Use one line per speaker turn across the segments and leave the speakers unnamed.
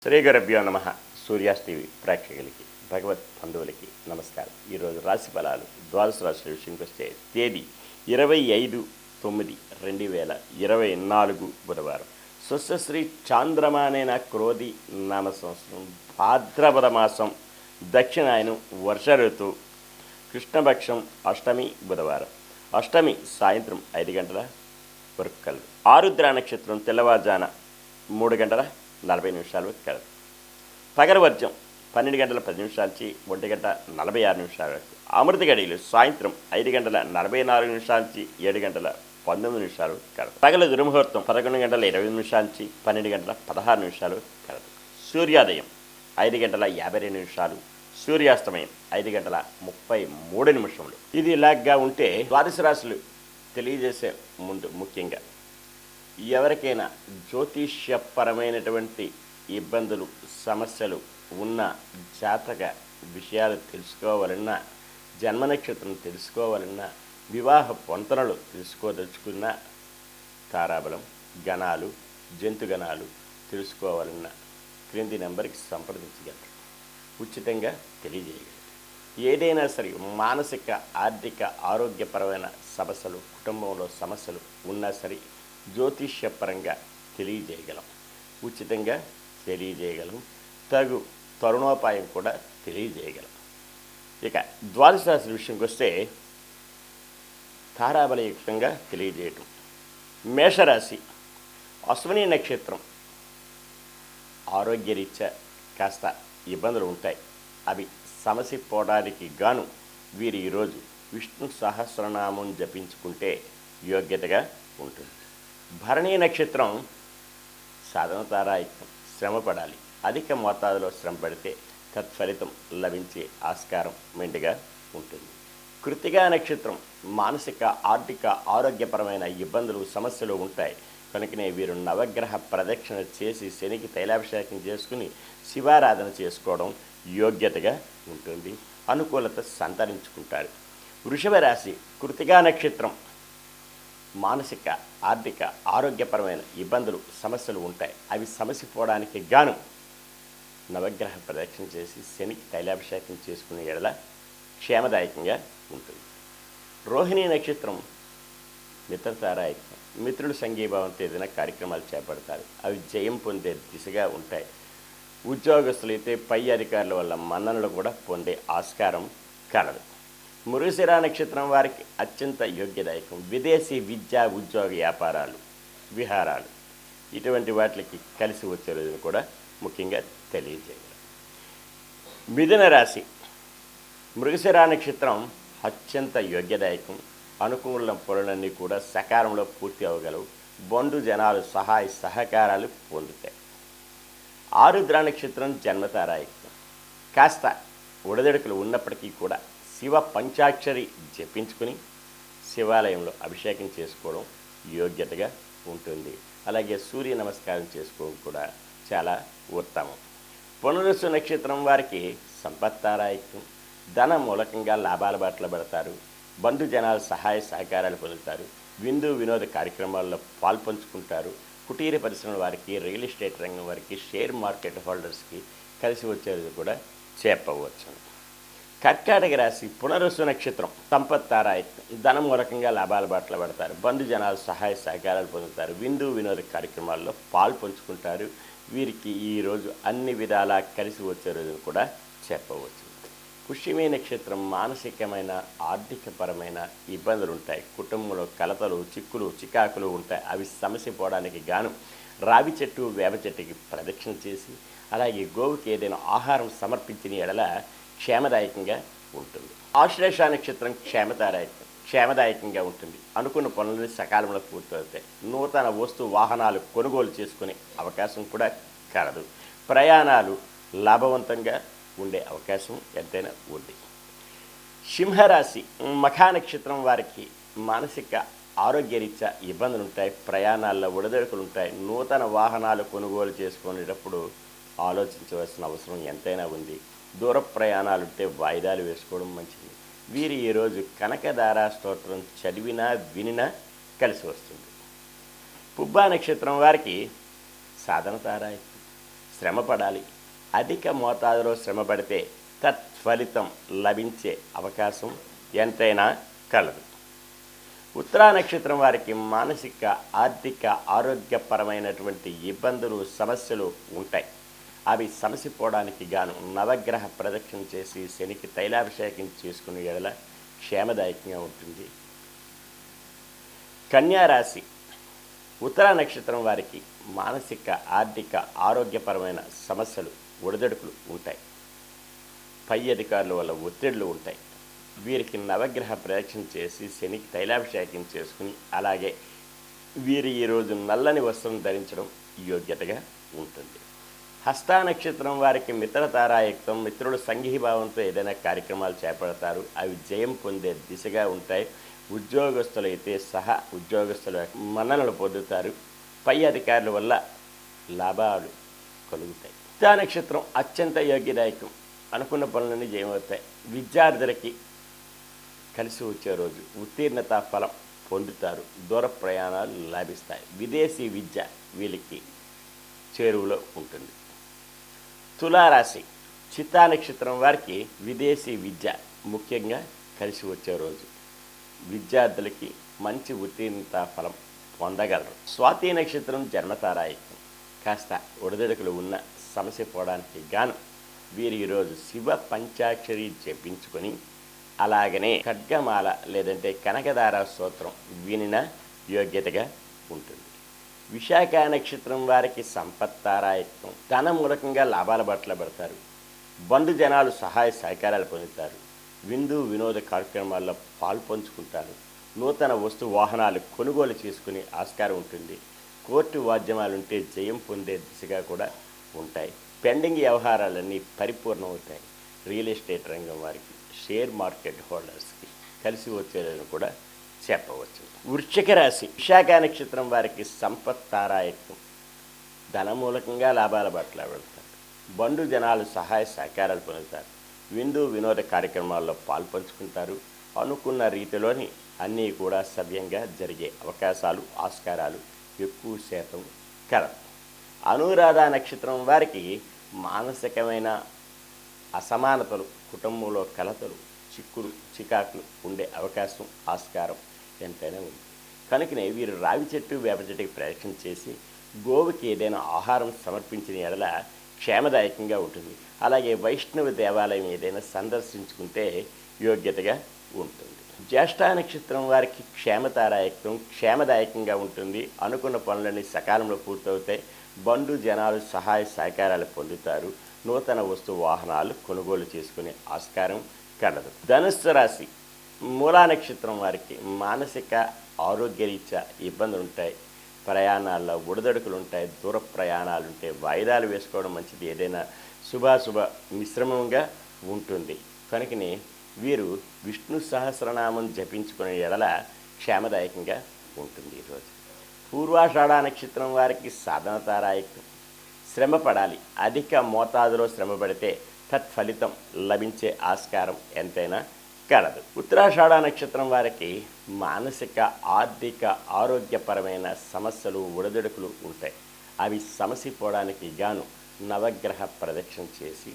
శ్రీ గురుభ్యో నమ. సూర్యాస్ టీవీ ప్రేక్షకులకి, భగవత్ బంధువులకి నమస్కారం. ఈరోజు రాశి ఫలాలు ద్వాదశ రాశుల విషయంకి వస్తే తేదీ 25/9/2024 బుధవారం. స్వస్యశ్రీ చాంద్రమానేన క్రోధి నామ సంవత్సరం, భాద్రపద మాసం, దక్షిణాయనం, వర్ష ఋతువు, కృష్ణపక్షం, అష్టమి బుధవారం. అష్టమి సాయంత్రం 5 గంటల వరకు కలదు. ఆరుద్ర నక్షత్రం తెల్లవారుజాన 3 గంటల 40 నిమిషాలు కలదు. పగరవర్జం 12 గంటల 10 నిమిషాల నుంచి 1 గంట 46 నిమిషాల వరకు. అమృత గడియలు సాయంత్రం 5 గంటల 44 నిమిషాల నుంచి 7 గంటల 19 నిమిషాలు కలదు. పగల దుర్ముహూర్తం 11 గంటల 20 నిమిషాల నుంచి 12 గంటల 16 నిమిషాలు కలదు. సూర్యోదయం 5 గంటల 52 నిమిషాలు, సూర్యాస్తమయం 5 గంటల 33 నిమిషములు. ఇది ఇలాగా ఉంటే ద్వాదశ రాశులు తెలియజేసే ముందు ముఖ్యంగా ఎవరికైనా జ్యోతిష్యపరమైనటువంటి ఇబ్బందులు, సమస్యలు ఉన్న జాతక విషయాలు తెలుసుకోవాలన్నా, జన్మ నక్షత్రం తెలుసుకోవాలన్నా, వివాహ పొంతనలు తెలుసుకోదలుచుకున్న, తారాబలం, గణాలు, జంతుగణాలు తెలుసుకోవాలన్నా క్రింది నెంబర్కి సంప్రదించగలరు. ఉచితంగా తెలియజేయగలరు. ఏదైనా సరే మానసిక, ఆర్థిక, ఆరోగ్యపరమైన సమస్యలు, కుటుంబంలో సమస్యలు ఉన్నా సరే జ్యోతిష్యపరంగా తెలియజేయగలం. ఉచితంగా తెలియజేయగలం. తగు తరుణోపాయం కూడా తెలియజేయగలం. ఇక ద్వాదశ రాశి విషయంకి వస్తే తారాబలయుక్తంగా తెలియజేయటం. మేషరాశి అశ్విని నక్షత్రం, ఆరోగ్యరీత్యా కాస్త ఇబ్బందులు ఉంటాయి. అవి సమసిపోవడానికి గాను వీరు ఈరోజు విష్ణు సహస్రనామం జపించుకుంటే యోగ్యతగా ఉంటుంది. భరణీ నక్షత్రం సాధన తారాయుక్తం, శ్రమపడాలి. అధిక మోతాదులో శ్రమ పడితే తత్ఫలితం లభించే ఆస్కారం మెండుగా ఉంటుంది. కృత్తికా నక్షత్రం మానసిక, ఆర్థిక, ఆరోగ్యపరమైన ఇబ్బందులు, సమస్యలు ఉంటాయి. కనుకనే వీరు నవగ్రహ ప్రదక్షిణ చేసి శనికి తైలాభిషేకం చేసుకుని శివారాధన చేసుకోవడం యోగ్యతగా ఉంటుంది. అనుకూలత సంతరించుకుంటారు. వృషభ రాశి కృత్తికా నక్షత్రం మానసిక, ఆర్థిక, ఆరోగ్యపరమైన ఇబ్బందులు, సమస్యలు ఉంటాయి. అవి సమసిపోవడానికి గాను నవగ్రహ ప్రదక్షిణ చేసి శనికి తైలాభిషేకం చేసుకునే ఎడల క్షేమదాయకంగా ఉంటుంది. రోహిణీ నక్షత్రం మిత్రతారాయుక్తం, మిత్రుల సంఘీభావంతో ఏదైనా కార్యక్రమాలు చేపడతారు. అవి జయం పొందే దిశగా ఉంటాయి. ఉద్యోగస్తులైతే పై అధికారుల వల్ల మన్ననలు కూడా పొందే ఆస్కారం కలదు. మృగశిర నక్షత్రం వారికి అత్యంత యోగ్యదాయకం. విదేశీ విద్యా, ఉద్యోగ, వ్యాపారాలు, విహారాలు ఇటువంటి వాటికి కలిసి వచ్చే రోజును కూడా ముఖ్యంగా తెలియజేయగలరు. మిథున రాశి మృగశిర నక్షత్రం అత్యంత యోగ్యదాయకం. అనుకూల పనులన్నీ కూడా సకాలంలో పూర్తి అవ్వగలవు. బంధు జనాలు సహాయ సహకారాలు పొందుతాయి. ఆరుద్ర నక్షత్రం జన్మతారాయుక్తం. కాస్త ఒడదెడుకులు ఉన్నప్పటికీ కూడా శివ పంచాక్షరి జపించుకుని శివాలయంలో అభిషేకం చేసుకోవడం యోగ్యతగా ఉంటుంది. అలాగే సూర్య నమస్కారం చేసుకోవడం కూడా చాలా ఉత్తమం. పునరుసు నక్షత్రం వారికి సంపత్తారాయుక్తం. ధన మూలకంగా లాభాల బాటలో పడతారు. బంధుజనాలు సహాయ సహకారాలు పొందుతారు. విందు వినోద కార్యక్రమాల్లో పాల్పంచుకుంటారు. కుటీర పరిశ్రమల వారికి, రియల్ ఎస్టేట్ రంగం వారికి, షేర్ మార్కెట్ హోల్డర్స్కి కలిసి వచ్చేది కూడా చెప్పవచ్చు. కర్కాటక రాశి పునరుసు నక్షత్రం సంపత్తారాయుక్తం. ధనం మూలకంగా లాభాల బాటలో పడతారు. బంధుజనాలు సహాయ సహకారాలు పొందుతారు. విందు వినోద కార్యక్రమాల్లో పాల్పంచుకుంటారు. వీరికి ఈరోజు అన్ని విధాలా కలిసి వచ్చే రోజును కూడా చెప్పవచ్చు. పుష్యమి నక్షత్రం మానసికమైన, ఆర్థికపరమైన ఇబ్బందులు ఉంటాయి. కుటుంబంలో కలతలు, చిక్కులు, చికాకులు ఉంటాయి. అవి సమసిపోవడానికి గాను రావి చెట్టు, వేప చెట్టుకి ప్రదక్షిణ చేసి అలాగే గోవుకి ఏదైనా ఆహారం సమర్పించిన ఎడల క్షేమదాయకంగా ఉంటుంది. ఆశ్లేష నక్షత్రం క్షేమదాయకంగా ఉంటుంది. అనుకున్న పనులు సకాలంలో పూర్తవుతాయి. నూతన వస్తు వాహనాలు కొనుగోలు చేసుకునే అవకాశం కూడా కలదు. ప్రయాణాలు లాభవంతంగా ఉండే అవకాశం ఎంతైనా ఉంది. సింహరాశి మఖా నక్షత్రం వారికి మానసిక, ఆరోగ్యరీత్యా ఇబ్బందులు ఉంటాయి. ప్రయాణాల్లో ఒడిదొడుకులు ఉంటాయి. నూతన వాహనాలు కొనుగోలు చేసుకునేటప్పుడు ఆలోచించవలసిన అవసరం ఎంతైనా ఉంది. దూర ప్రయాణాలుంటే వాయిదాలు వేసుకోవడం మంచిది. వీరు ఈరోజు కనకదార స్తోత్రం చదివినా వినినా కలిసి వస్తుంది. పుబ్బా నక్షత్రం వారికి సాధన తారాయుక్తం. శ్రమ పడాలి. అధిక మోతాదులో శ్రమ పడితే తత్ఫలితం లభించే అవకాశం ఎంతైనా కలదు. ఉత్తరా నక్షత్రం వారికి మానసిక, ఆర్థిక, ఆరోగ్యపరమైనటువంటి ఇబ్బందులు, సమస్యలు ఉంటాయి. అవి సమసిపోవడానికి గాను నవగ్రహ ప్రదక్షిణ చేసి శనికి తైలాభిషేకం చేసుకునే ఎడల క్షేమదాయకంగా ఉంటుంది. కన్యారాశి ఉత్తరా నక్షత్రం వారికి మానసిక, ఆర్థిక, ఆరోగ్యపరమైన సమస్యలు, ఒడిదడుకులు ఉంటాయి. పై అధికారుల వల్ల ఒత్తిళ్లు ఉంటాయి. వీరికి నవగ్రహ ప్రదక్షిణ చేసి శనికి తైలాభిషేకం చేసుకుని, అలాగే వీరు ఈరోజు నల్లని వస్త్రం ధరించడం యోగ్యతగా ఉంటుంది. హస్తా నక్షత్రం వారికి మిత్రతారాయుక్తం, మిత్రులు సంఘీభావంతో ఏదైనా కార్యక్రమాలు చేపడతారు. అవి జయం పొందే దిశగా ఉంటాయి. ఉద్యోగస్తులైతే సహా ఉద్యోగస్తుల మన్ననలు పొందుతారు. పై అధికారుల వల్ల లాభాలు కలుగుతాయి. హస్తా నక్షత్రం అత్యంత యోగ్యదాయకం. అనుకున్న పనులన్నీ జయమవుతాయి. విద్యార్థులకి కలిసి వచ్చే రోజు. ఉత్తీర్ణత ఫలం పొందుతారు. దూర ప్రయాణాలు లాభిస్తాయి. విదేశీ విద్య వీళ్ళకి చేరువలో ఉంటుంది. తులారాశి చిత్తా నక్షత్రం వారికి విదేశీ విద్య ముఖ్యంగా కలిసి వచ్చే రోజు. విద్యార్థులకి మంచి ఉత్తీర్ణత ఫలం పొందగలరు. స్వాతి నక్షత్రం జన్మతారాయుక్తం. కాస్త ఒడిదడుకులు ఉన్న సమస్య పోవడానికి గాను వీరు ఈరోజు శివ పంచాక్షరి జపించుకొని, అలాగనే ఖడ్గమాల లేదంటే కనకదార స్తోత్రం వినిన యోగ్యతగా ఉంటుంది. విశాఖ నక్షత్రం వారికి సంపత్తారాయుక్తం. ధన మూలకంగా లాభాల బట్టలు పెడతారు. బంధు జనాలు సహాయ సహకారాలు పొందుతారు. విందు వినోద కార్యక్రమాల్లో పాల్పంచుకుంటారు. నూతన వస్తు వాహనాలు కొనుగోలు చేసుకునే ఆస్కారం ఉంటుంది. కోర్టు వాద్యమాలుంటే జయం పొందే దిశగా కూడా ఉంటాయి. పెండింగ్ వ్యవహారాలన్నీ పరిపూర్ణమవుతాయి. రియల్ ఎస్టేట్ రంగం వారికి, షేర్ మార్కెట్ హోల్డర్స్కి కలిసి వచ్చేదని కూడా చెప్పవచ్చు. వృశ్చిక రాశి విశాఖ నక్షత్రం వారికి సంపత్తారాయుక్తం. ధనమూలకంగా లాభాల బట్టలు పెడతారు. బంధు జనాలు సహాయ సహకారాలు పొందుతారు. విందు వినోద కార్యక్రమాల్లో పాల్పంచుకుంటారు. అనుకున్న రీతిలోని అన్నీ కూడా సవ్యంగా జరిగే అవకాశాలు, ఆస్కారాలు ఎక్కువ శాతం కలవు. అనురాధ నక్షత్రం వారికి మానసికమైన అసమానతలు, కుటుంబంలో కలతలు, చిక్కులు, చికాకులు ఉండే అవకాశం, ఆస్కారం ఎంతైనా ఉంది. కనుకనే వీరు రావి చెట్టు, వేప చెట్టుకి ప్రదక్షిణ చేసి గోవుకి ఏదైనా ఆహారం సమర్పించిన ఎడల క్షేమదాయకంగా ఉంటుంది. అలాగే వైష్ణవ దేవాలయం ఏదైనా సందర్శించుకుంటే యోగ్యతగా ఉంటుంది. జ్యేష్ఠ నక్షత్రం వారికి క్షేమతారాయకం, క్షేమదాయకంగా ఉంటుంది. అనుకున్న పనులన్నీ సకాలంలో పూర్తవుతాయి. బంధు జనాలు సహాయ సహకారాలు పొందుతారు. నూతన వస్తు వాహనాలు కొనుగోలు చేసుకునే ఆస్కారం కలదు. ధనుస్సు రాశి మూలా నక్షత్రం వారికి మానసిక, ఆరోగ్యరీత్యా ఇబ్బందులు ఉంటాయి. ప్రయాణాల్లో ఒడిదడుకులు ఉంటాయి. దూర ప్రయాణాలు ఉంటాయి. వాయిదాలు వేసుకోవడం మంచిది. ఏదైనా శుభాశుభ మిశ్రమంగా ఉంటుంది. కనుకనే వీరు విష్ణు సహస్రనామం జపించుకునే ఎడల క్షేమదాయకంగా ఉంటుంది ఈరోజు. పూర్వాషాఢ నక్షత్రం వారికి సాధనతారాయకం. శ్రమ పడాలి. అధిక మోతాదులో శ్రమ పడితే తత్ఫలితం లభించే ఆస్కారం ఎంతైనా కలదు. ఉత్తరాషాఢ నక్షత్రం వారికి మానసిక, ఆర్థిక, ఆరోగ్యపరమైన సమస్యలు, ఒడిదడుకులు ఉంటాయి. అవి సమసిపోవడానికి గాను నవగ్రహ ప్రదక్షిణ చేసి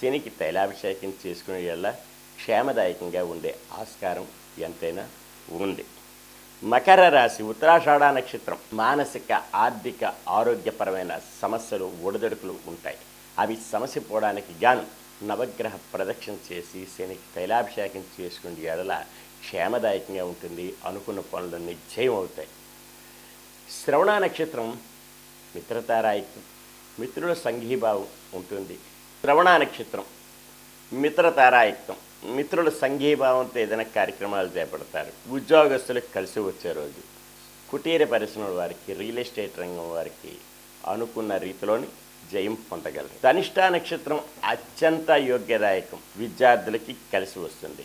శనికి తైలాభిషేకం చేసుకునే వల్ల క్షేమదాయకంగా ఉండే ఆస్కారం ఎంతైనా ఉంది. మకర రాశి ఉత్తరాషాఢ నక్షత్రం మానసిక, ఆర్థిక, ఆరోగ్యపరమైన సమస్యలు, ఒడిదడుకులు ఉంటాయి. అవి సమసిపోవడానికి గాను నవగ్రహ ప్రదక్షిణ చేసి శనికి తైలాభిషేకం చేసుకునే ఎడల క్షేమదాయకంగా ఉంటుంది. అనుకున్న పనులన్నీ జయమవుతాయి. శ్రవణ నక్షత్రం మిత్రతారాయకం. మిత్రుల సంఘీభావం ఉంటుంది. శ్రవణ నక్షత్రం మిత్రతారాయుక్తం. మిత్రుల సంఘీభావంతో ఏదైనా కార్యక్రమాలు చేపడతారు. ఉద్యోగస్తులకు కలిసి వచ్చే రోజు. కుటీర పరిశ్రమల వారికి, రియల్ ఎస్టేట్ రంగం వారికి అనుకున్న రీతిలోని జయం పొందగలరు. ధనిష్ట నక్షత్రం అత్యంత యోగ్యదాయకం. విద్యార్థులకి కలిసి వస్తుంది.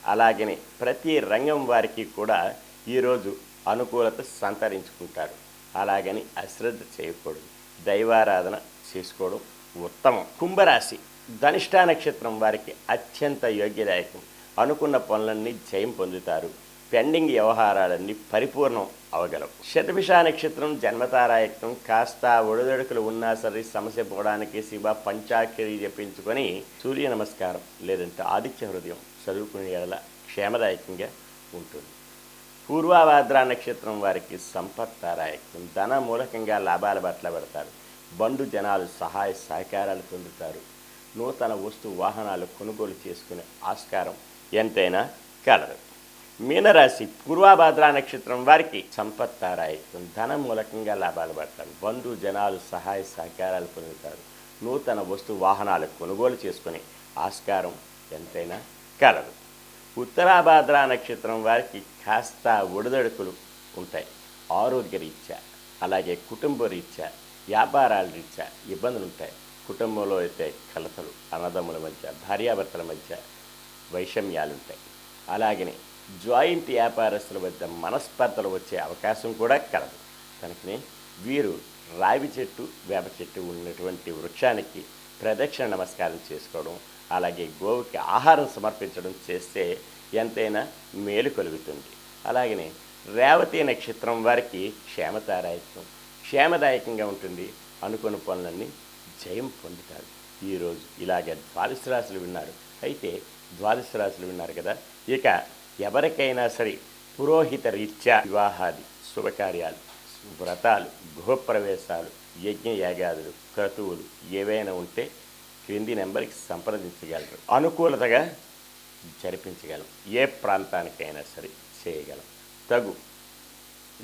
అలాగనే ప్రతి రంగం వారికి కూడా ఈరోజు అనుకూలత సంతరించుకుంటారు. అలాగని అశ్రద్ధ చేయకూడదు. దైవారాధన చేసుకోవడం ఉత్తమం. కుంభరాశి ధనిష్ట నక్షత్రం వారికి అత్యంత యోగ్యదాయకం. అనుకున్న పనులన్నీ జయం పొందుతారు. పెండింగ్ వ్యవహారాలన్నీ పరిపూర్ణం అవగలవు. శతభిష నక్షత్రం జన్మతారాయత్నం కాస్త ఒడిదొడుకులు ఉన్నా సరే సమస్య పోవడానికి శివ పంచాక్షరి జపించుకొని సూర్య నమస్కారం లేదంటే ఆదిత్య హృదయం చదువుకునే ఎడల క్షేమదాయకంగా ఉంటుంది. పూర్వాభాద్ర నక్షత్రం వారికి సంపత్తారాయకం, ధన మూలకంగా లాభాల బట్ల పెడతారు. బంధు జనాలు సహాయ సహకారాలు పొందుతారు. నూతన వస్తు వాహనాలు కొనుగోలు చేసుకునే ఆస్కారం ఎంతైనా కలదు. మీనరాశి పూర్వాభాద్ర నక్షత్రం వారికి సంపత్తారాయకం, ధన మూలకంగా లాభాలు పడతారు. బంధు జనాలు సహాయ సహకారాలు పొందుతారు. నూతన వస్తు వాహనాలు కొనుగోలు చేసుకునే ఆస్కారం ఎంతైనా కలదు. ఉత్తరాభాద్ర నక్షత్రం వారికి కాస్త ఒడిదొడుకులు ఉంటాయి. ఆరోగ్య రీత్యా అలాగే కుటుంబ రీత్యా వ్యాపారాల రీత్యా ఇబ్బందులు ఉంటాయి. కుటుంబంలో అయితే కలతలు, అన్నదమ్ముల మధ్య భార్యాభర్తల మధ్య వైషమ్యాలు ఉంటాయి. అలాగనే జాయింట్ వ్యాపారస్తుల మధ్య మనస్పర్ధలు వచ్చే అవకాశం కూడా కలదు. కనుకనే వీరు రావి చెట్టు వేప చెట్టు ఉన్నటువంటి వృక్షానికి ప్రదక్షిణ నమస్కారం చేసుకోవడం, అలాగే గోవుకి ఆహారం సమర్పించడం చేస్తే ఎంతైనా మేలు కలుగుతుంది. అలాగనే రేవతి నక్షత్రం వారికి క్షేమదాయకంగా ఉంటుంది. అనుకున్న పనులన్నీ జయం పొందుతారు. ఈరోజు ఇలాగే ద్వాదశ రాశులు విన్నారు. అయితే ద్వాదశ రాశులు విన్నారు కదా, ఇక ఎవరికైనా సరే పురోహిత రీత్యా వివాహాది శుభకార్యాలు, వ్రతాలు, గృహప్రవేశాలు, యజ్ఞయాగాదులు, క్రతువులు ఏవైనా ఉంటే క్రింది నెంబర్కి సంప్రదించగలరు. అనుకూలతగా జరిపించగలం. ఏ ప్రాంతానికైనా సరే చేయగలం. తగు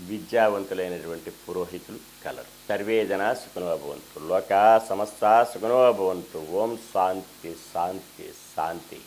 విద్యావంతులైనటువంటి పురోహితులు కలరు. సర్వే జనా సుఖినో భవంతు. లోకా సమస్తా సుఖినో భవంతు. ఓం శాంతి శాంతి శాంతి.